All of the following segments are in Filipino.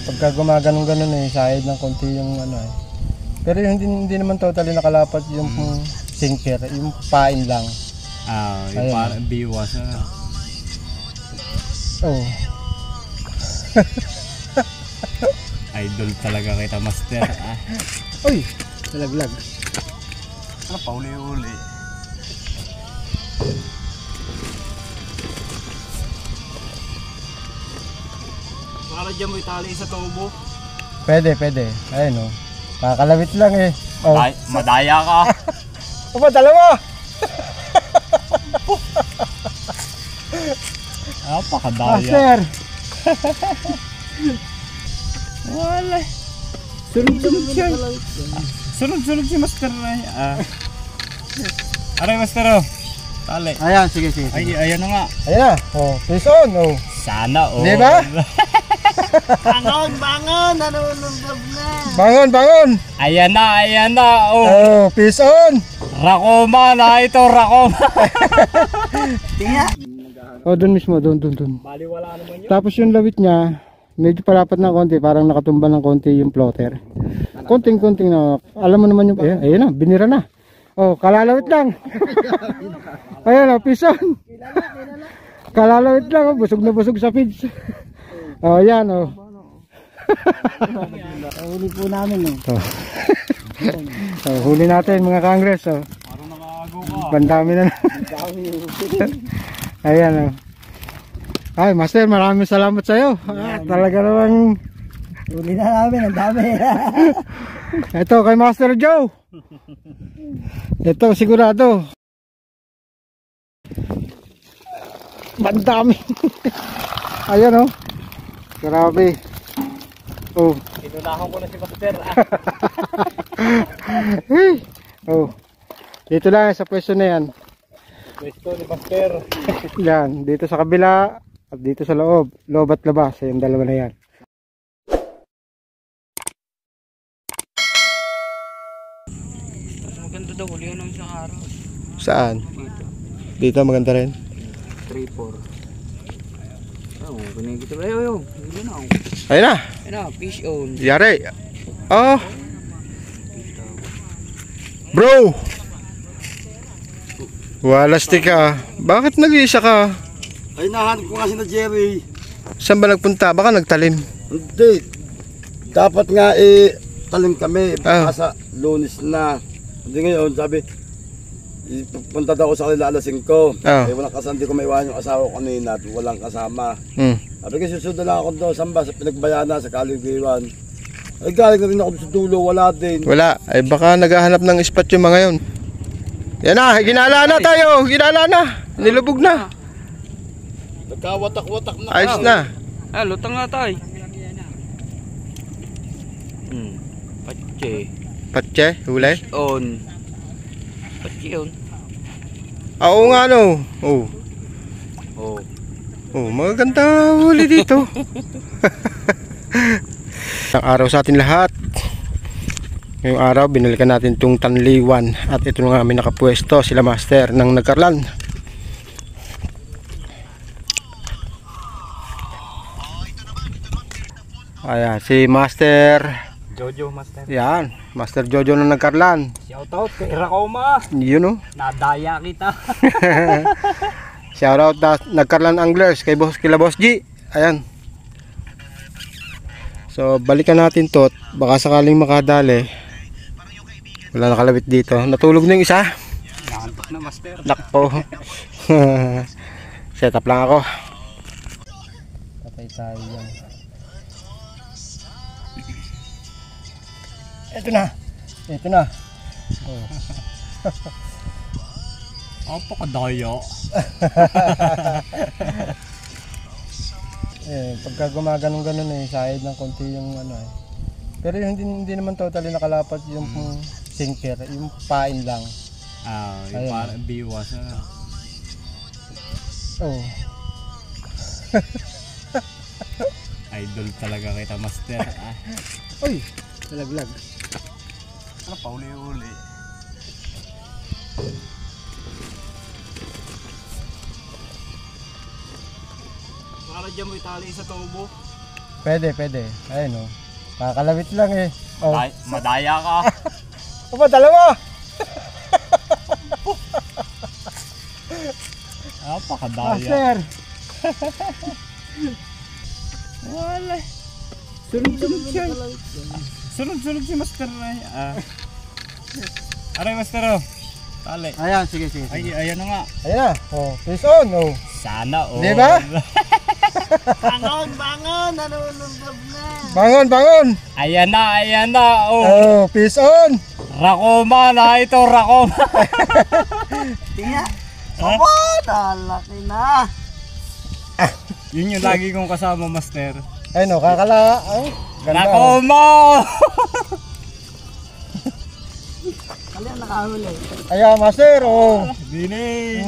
Pagka gumaganong-ganon sahid ng konti yung ano Pero yung hindi naman totally nakalapat yung sinker, yung pain lang. Yung parang biwas na. Oh. Idol talaga kita, master. Uy, nalaglag. Ano pa uli-uli? Para dyan mo itali sa tubo. Pwede. Ayun kakalawit lang Oh. Madaya ka. Opa, dalawa! Napakadaya. Master! Wala. Sunod-sunod siya. Sunod-sunod si master na. Aray master tali. Ayan, sige. Ayan na nga. Ayan na. Oh, face on. Oh. Sana Di ba? Bangon! Nanulundag na! Bangon! Ayan na. Oh, face on! Rakoma na ito, Rakoma. Tingnan! Oh, doon mismo, doon. Baliwala naman yun. Tapos yung lawit niya, medyo palapat na konti, parang nakatumba ng konti yung plotter. Konting na. Alam mo naman yung, ayan na, binira na. Oh, kalalawit lang. Ayan face on. Kalalawit lang, busog na busog sa feeds. Oh, yan Huli po namin huli natin mga Congress. Parang nakaago ka. Bandami na. Ayan Ay, Master, maraming salamat sa iyo. Talaga namang huli na namin, ang dami. Ito kay Master Joe. Ito sigurado. Bandami. Ayan grabe. Oh. Inunahan ko na si master. Dito lang sa pwesto na yan. Pwesto ni master. Yan, dito sa kabila at dito sa loob. Loob at labas, yung dalawa na yan. Mas maganda daw huli ng isang araw. Saan? Dito maganda rin. 3-4. Pinigito ba? Ayun na. Ayun na. Ayun na, fish on. Yari. Oh. Bro. Walastik ka. Bakit nag-iisa ka? Ay, nahanap ko kasi na Jerry. Saan ba nagpunta? Baka nagtalim. Hindi. Dapat nga talim kami. Sa Lunes na. Hindi ngayon, sabi, punta daw ako sa kanila alas 5. Walang kasama, hindi ko maiwan yung asawa ko kanina at walang kasama. Sabi ko, susunod na ako doon, samba, sa Pinagbayana, sa Kaliguiwan. Ay, galing na rin ako sa dulo, wala din. Wala. Ay, baka naghahanap ng spot yung mga yun. Yan na, ginala na tayo. Ginala na. Nilubog na. Nagkawatak-watak na. Ayos na. Lutang nga tayo. Patse, huli? On. Patse on. Oo nga magaganda huli dito. Ang araw sa atin lahat. Ngayong araw binalikan natin itong tanliwan. At ito na nga kami nakapwesto, sila master ng Nagkarlan. Ayan, si Master Jojo, master. Yan, Master Jojo ng Nagkarlan. Shoutout kay Rakoma. Yun Nadaya kita. Shoutout na Nagkarlan Anglers kay kila Boss G. Ayan. So balikan natin to. Baka sakaling makadali. Wala nakalawit dito. Natulog na yung isa. Nakantok na master. Nakpo. Set up lang ako. Patay tayo yan. Ito na. Napakadaya. Pagka gumaganong-ganon sahid ng konti yung Pero hindi naman totally nakalapat yung sinker, yung pain lang. Yung parang biwas na. Oh. Idol talaga kita, master. Uy, nalaglag. Ano pa uli-uli? Para dyan mo itali sa tubo. Pwede. Ayun o. Kakalawit lang eh. Oh. Madaya ka. Opa, dalawa! Napakadaya. Master! Wala. Sunod-sunod siya. Sunod-sunod si Master ay. Aray Master oh. Tali. Ayan, sige. Ay, ayan na nga. Ayan na. Oh, face on. Oh. Sana oh. Di ba? Bangon! Nanunulog na! Bangon! Ayan na oh. Oh, face on! Rakoma na ito, Rakoma. Tingnan! Opo! Talaki na! Yun yung lagi kong kasama, Master. Ayun o, kakala. Ay, ganda. Rakoma! Kali ang nakahuli. Ayan, master. Oh. Dinis.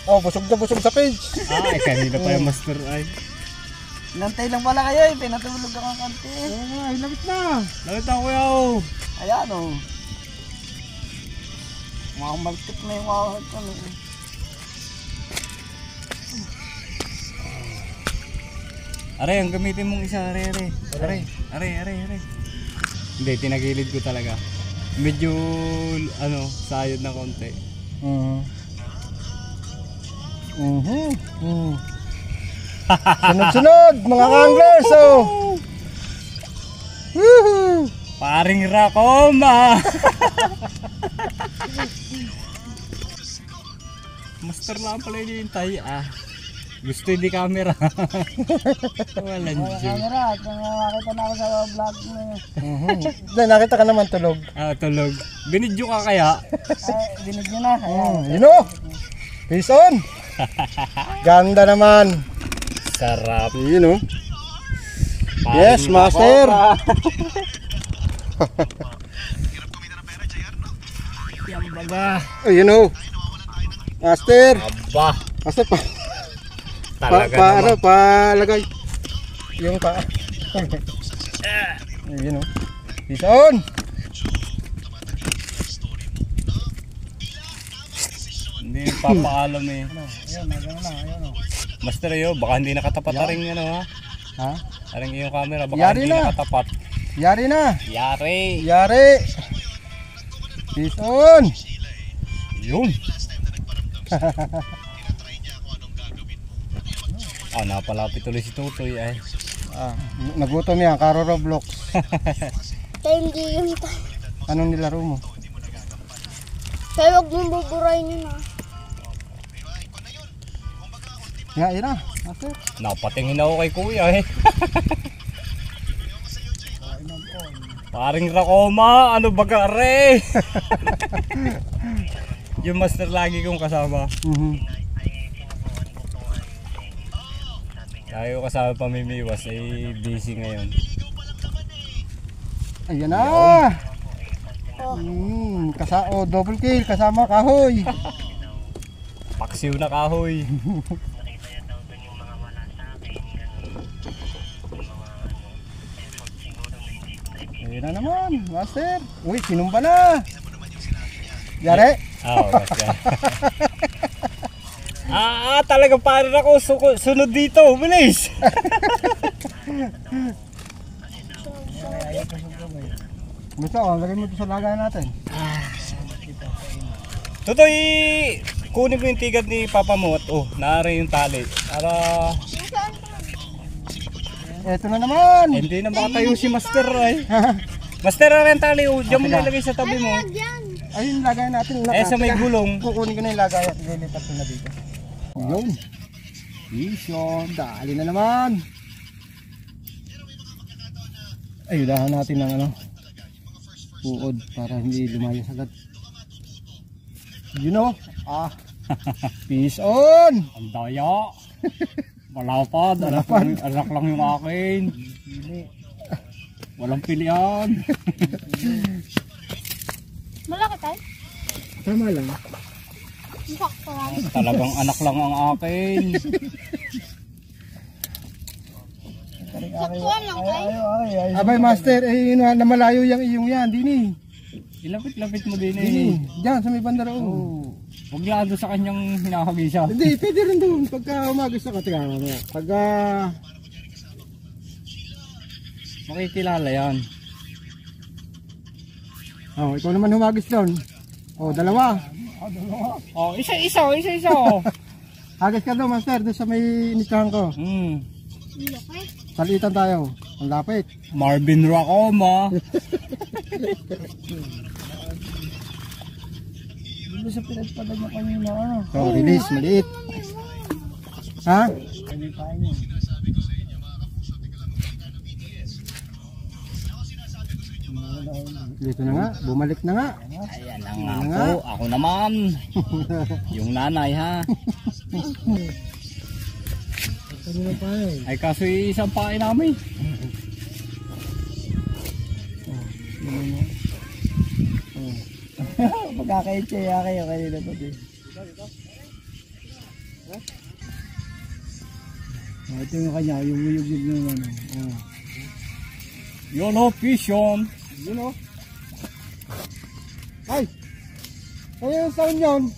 Oh, busog sa page. Ay, kanina pa yung Master ay. Lantay lang pala kayo eh. Pinatulog ako ng kanti. Ay, lapit na. Nakita ko yaw. Ayan o. Mga maltik na yung mga kami. Aray, ang gamitin mong isa, aray. Hindi, tinagilid ko talaga. Medyo, sayod na konti. Sunod, mga anglers. Oh. Woohoo! Paring Rakoma! Master lang pala hinihintay Gusto hindi camera. Walang Diyos. Camera, kung makita na ako sa vlog mo. Hindi, nakita ka naman tulog. Tulog. Binidyo ka kaya? Binigyan na. You know? Face on! Ganda naman. Sarap. You know? Yes, master! Yan baga. Oh, you know? Master! Aba. Master pa. Talaga naman. Palagay. Yung pa. You know? Face on! Hindi papaalam eh. Ayun. Master baka hindi nakatapat aring ha? Ha? Aring yung camera, baka Yari hindi na. nakatapat. Yari na! Yari! Face on! Yun! Napalapit ulit si Tutoy ay. Nagutom yan, Karo Roblox. Hindi yun pa. Anong nilaro mo? Kaya huwag mong buburayin yun Yan na. Master. Napatingin ako kay Kuya eh. Paring Rakoma, ano baga re? Yung Master lagi kong kasama. Tayo kasama pamimiwas ay busy ngayon. Ayan na. Double kill kasama kahoy. Paksiw na kahoy. Ayan na naman, master. Uy, sinumba na. Yari? Master. Talaga parang ako sunod dito, bilis. Gusto, lagay mo ito sa lagayan natin. Tutoy, kunin ko yung tigat ni Papa mo at naari yung tali. Para Eto na naman. hindi na makatayo si Master ay. Master, yung tali diyan mo nilagay sa tabi mo. Ayun, lagayan natin. Sa may gulong. Kukunin ko na yung lagayan at ililipat ko na dito. Yun. Vision, dali na naman. Ayudahan natin ng uod para hindi lumayas agad. You know? Peace on! Ang daya. Malapad. Anak lang yung akin. Walang pilihan. Malaki tayo? Tama lang. Sakto lang. Talagang anak lang ang akin. Saktuan lang tayo. Abay master, yun na malayo yung iyong yan, dini. Ilapit-lapit mo din Dini, eh. dyan sa may banda roon. Huwag niya doon sa kanyang hinahagisa. Hindi, pwede rin doon. Pagka umagos ako, tingnan mo. Pagka Makikilala yan. Oh, ikaw naman humagis doon. Oh, dalawa. Oh, isa. Hagis ka doon, master, doon sa may initsahan ko. Salitan tayo. Ang lapit. Marvin Racoma. Dito sa pinagpada niya kanina, ano? So, release, maliit. Ha? Kalipain niya. Dito na nga, bumalik na nga. Ayan na nga po. Ako naman. Yung nanay ha. Ay kaso isang pain namin. Magkakaitsaya kayo kanina to din. Ito yung kanya, yung uyog-yug naman. Yun o, fish yun. Yun o. Ay! Ano yung sound yun?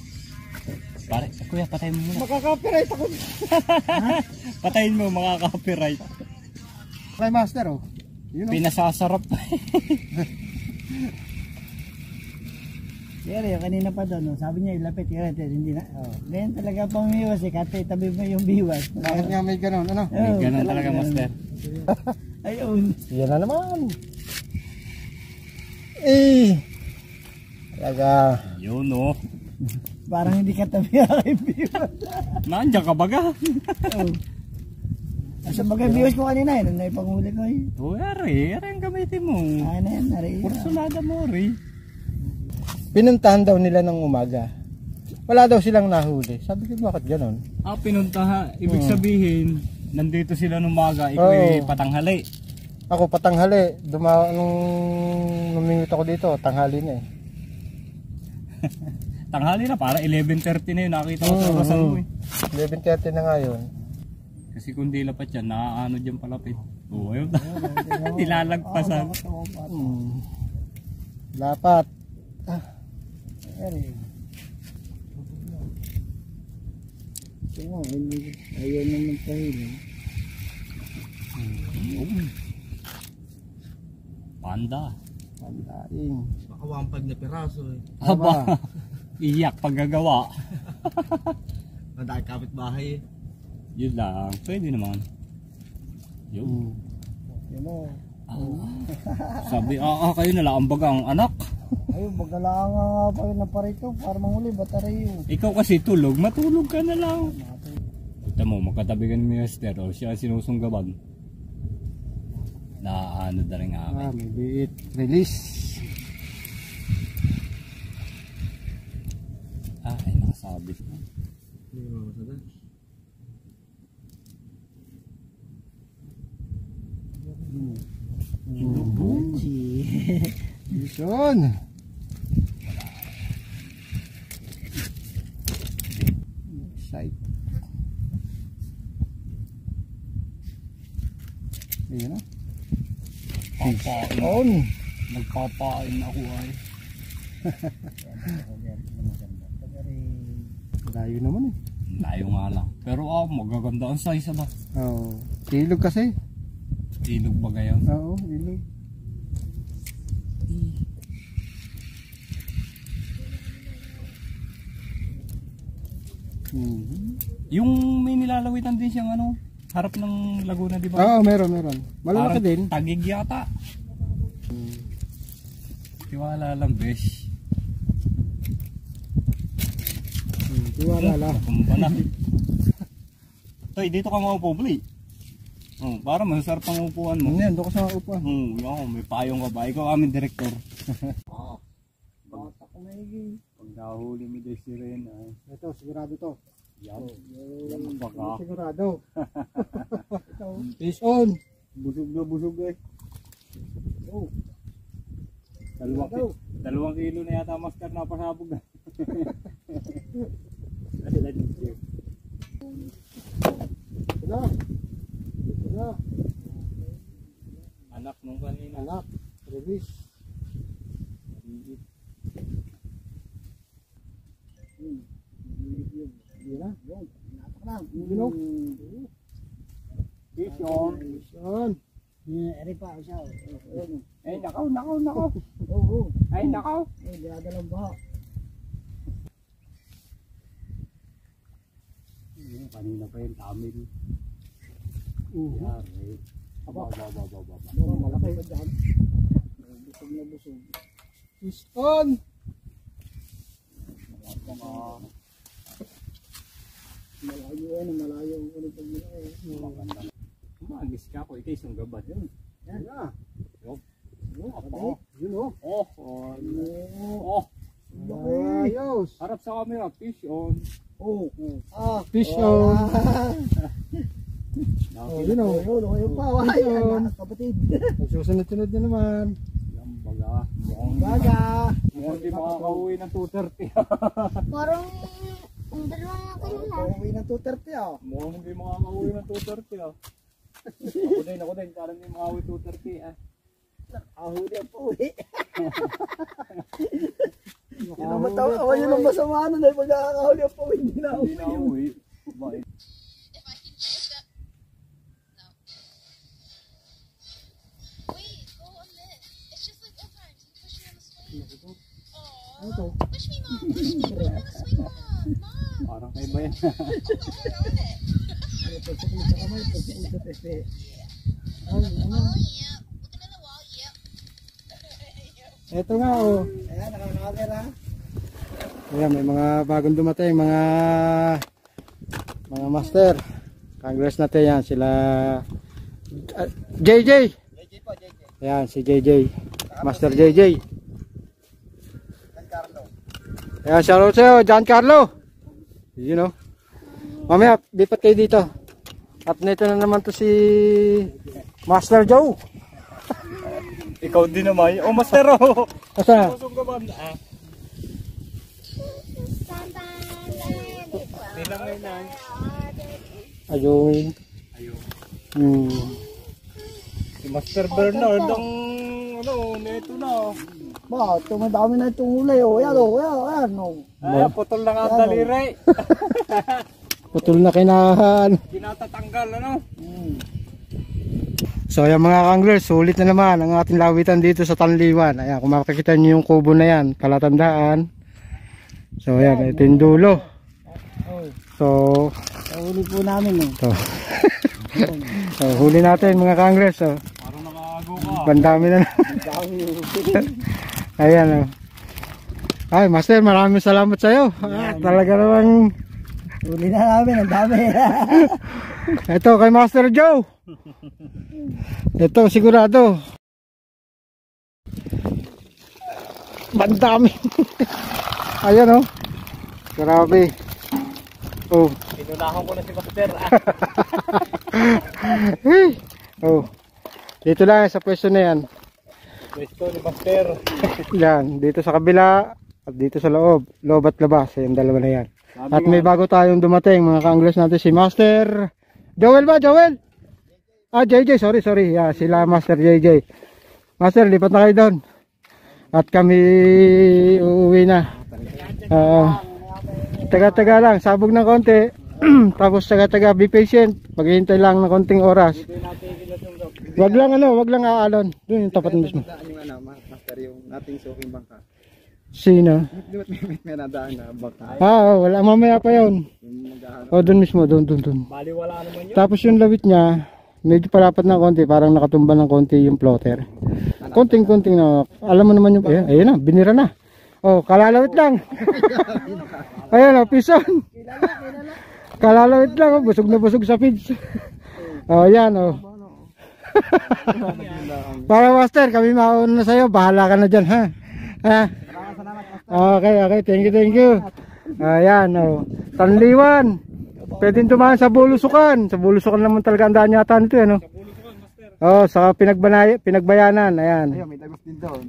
Pare, kuya, patayin mo muna. Makaka-copyright ako. Patayin mo, mga copyright. Fly master oh. Yun o. Pinasasarap. Pero yung kanina pa doon, sabi niya ilapit, hindi na. Ganyan talaga pang umiwas eh, kate tabi mo yung biwas. Bakit nga may ganon, ano? May ganun talaga, master. Ayun. Yan na naman. Eh! Talaga. Yun o. Parang hindi katabi kay biwas. Nandiyan ka baga. Sa bagay biwas ko kanina, yun na ipanghuli ko eh. O, yari ang gamitin mo. Ano yan, nari. Kursunada mo rin. Pinuntahan daw nila ng umaga. Wala daw silang nahuli. Sabi ko, bakit ganon? Pinunta ha. Ibig sabihin, nandito sila nung maga, ikaw patanghali. Ako patanghali. Nung lumingwit ako dito, tanghali na eh. Tanghali na, para 11:30 na yun. Nakita ko sa orasan mo eh. 11:30 na nga yun. Kasi kung di lapat yan, naaano dyan palapit. Oo, ayun. Nilalagpasan. Lapat. Ayun naman kahilin. Panda. Pandaing. Baka 1.5 na piraso eh. Aba, iyak paggagawa. Madahil kapitbahay eh. Yun lang, pwede naman. Yun. Yun o. Sabi, kayo na lang ang bagang anak. Ayun, magalaan nga pa yun na parito para manghuli, batari yun. Ikaw kasi tulog, matulog ka na lang. Ito mo, magkatabi ka ni Mister, o siya sinusunggaban. Naano na rin nga. May biit. Release. Ay, nakasabit na. Yun. Side. Ayan na. Papain. Nagpapain ako ay. Layo naman eh. Layo nga lang. Pero magaganda ang size ba? Oo. Ilog kasi. Ilog ba gayon? Oo, ilog. Yung may nilalawitan din siyang harap ng Laguna, di ba? Oo, meron. Malalaki Parang din. Tagig yata. Tiwala lang, besh. Tiwala lang. Kumpana. Toy, dito ka maupo, Bli. Para masarap ang upuan mo. Yan, doon ka sa upuan. May payong ka ba? Ikaw aming direktor. Pag nahuli mo din si Ren. Ito, sigurado to. Yan. Baka. Sigurado. Fish on. Busog eh. Dalawang kilo na yata master na pasabog. Wala. Anak nung kanina. Anak. Release. Yan na. Natak lang. Fish on. Eri pa siya. Ay, nakaw. Oo. Ay, nakaw. Dinadalang baha. Kanina pa yung tamil. Yari. Aba. Malaki pa dyan. Busog na busog. Piston! Malayo ang ulit pag malayo. Magis ka ko, ito isang gabat yun. Yan. Yun o. Ayos! Harap sa camera, fish on. Oh. Fish on! Yun o. Yun pa. Ayan, kapatid. Susunod-sunod na naman. Yung baga. Baga. Mukhang di makakauwi ng 2:30. Parang ang dalawa nga kayo na. Uwi ng 2:30 ah. Mukhang hindi makakauwi ng 2:30. Ako din, parang hindi makakauwi 2:30 ah. Ahuli ang pauwi. Yun ang matawa. Yun ang masama na dahil pag nakakahuli ang pauwi. Hindi na Hindi na uwi. Bakit? Ano to? Parang kay Bayan. Pagsakin sa kamay, pagsakin sa pepe. Ito nga oh. Ayan, nakakamera. Ayan, may mga bagong dumating, mga master. Congress natin yan, sila JJ. Ayan, si JJ. Master JJ. Ayan, shoutout sa'yo, Giancarlo. You know. Mamaya, lipat kayo dito. At nito na naman to si Master Joe. Ikaw din naman. Oh, Master oh. Asa? Pusong gaban. Tilang ngayon lang. Ayun. Si Master Bernard ang neto na. Ba, tumadami na itong ulay. O, yan o, yan o. Ay, putol na nga ang daliri. Putol na kinahan. Pinatatanggal ano. So ayan mga kanglers, sulit na naman ang ating lawitan dito sa Tanliwan. Ayan, kung makikita nyo yung kubo na yan, palatandaan. So ayan, ito yung dulo. So, Huli po namin eh. so huli natin mga kanglers. So, Parang nakaago ka. bandami na ayan o. Ay, Master, maraming salamat sa'yo. Talaga namang Huli na namin, ang dami. ito kay Master Joe. Ito sigurado. Bandami. Ayan o. Grabe. Oh. Inunahan ko na si Master. Hey. Oh. Dito lang sa pwesto na yan. Pwesto ni Master. Yan, dito sa kabila at dito sa loob. Loob at labas, yung dalawa na yan. At may bago tayong dumating, mga ka-anglers natin, si Master Joel ba? Joel? Ah, JJ, sorry. Yeah, sila Master JJ. Master, lipat na kayo doon. At kami uuwi na. Taga-taga lang, sabog ng konti. Tapos taga-taga, be patient. Paghihintay lang ng konting oras. Wag lang aalon. Doon yung tapat mismo. Master, yung ating suking bangka. Sino? Di ba't may nadaan na bangka? Wala, mamaya pa yun. Doon mismo, doon. Bali wala naman yun. Tapos yung lawit niya, medyo palapat ng konti, parang nakatumba ng konti yung plotter. Konting-konting na, alam mo naman yung, ayun na, binira na. Oh, kalalawit lang. Ayan o, pison. Kalalawit lang, busog na busog sa feeds. Ayan o. Para Master, kami mauna na sa'yo, bahala ka na dyan ha. Okay, thank you. Ayan o, Tanliwan. Pwedeng tumahan sa Bulusukan. Sa Bulusukan naman talaga ang daan yata nito ano. Sa Pinagbayanan. Ayan. Ayun, may tagos din doon.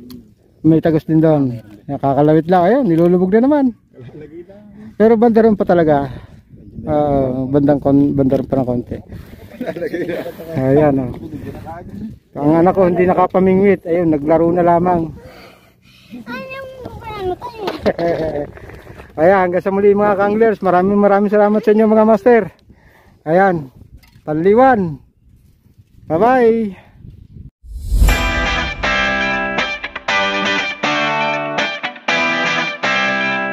May tagos din doon. Nakakalawit lang. Ayun, nilulubog na naman. Pero bandaron pa talaga. Bandaron pa ng konti. Ayan o. Ang anak ko hindi nakapamingwit. Ayun, naglaro na lamang. Ayan, hanggang sa muli mga ka-anglers. Maraming salamat sa inyo mga master. Ayan, Tanliwan. Bye bye.